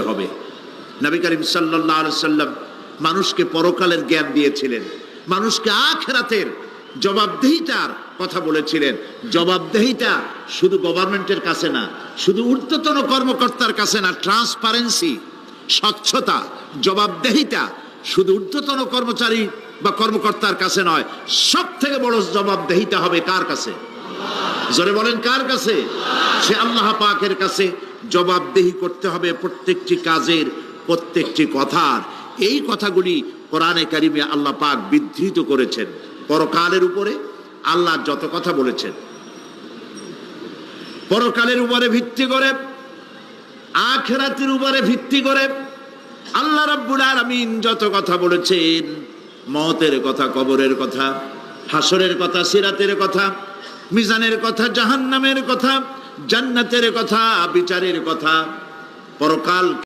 হবে। নবী করিম সাল্লাল্লাহু আলাইহি সাল্লাম মানুষকে পরকালের জ্ঞান দিয়েছিলেন, মানুষকে আখিরাতের জবাবদিহিতার কথা বলেছিলেন। জবাবদিহিতা শুধু গভর্নমেন্টের কাছে না, শুধু ঊর্ধ্বতন কর্মকর্তার কাছে না, ট্রান্সপারেন্সি, স্বচ্ছতা, জবাবদিহিতা শুধু ঊর্ধ্বতন কর্মচারী বা কর্মকর্তার কাছে নয়, সব থেকে বড় জবাবদিহিতা হবে কার কাছে? জোরে বলেন কার কাছে? সে আল্লাহ পাকের কাছে জবাবদিহি করতে হবে প্রত্যেকটি কাজের, প্রত্যেকটি কথার। এই কথাগুলি কোরআনে কারিমে আল্লাহ পাক বিধৃত করেছেন। পরকালের উপরে আল্লাহ যত কথা বলেছেন, পরকালের উপরে ভিত্তি করে, আখিরাতের উপরে ভিত্তি করে আল্লাহ রাব্বুল আলামিন যত কথা বলেছেন, মওতের কথা, কবরের কথা, হাসরের কথা, সিরাতের কথা, মিজানের কথা, জাহান্নামের কথা, জান্নাতের কথা, বিচারের কথা, পরকাল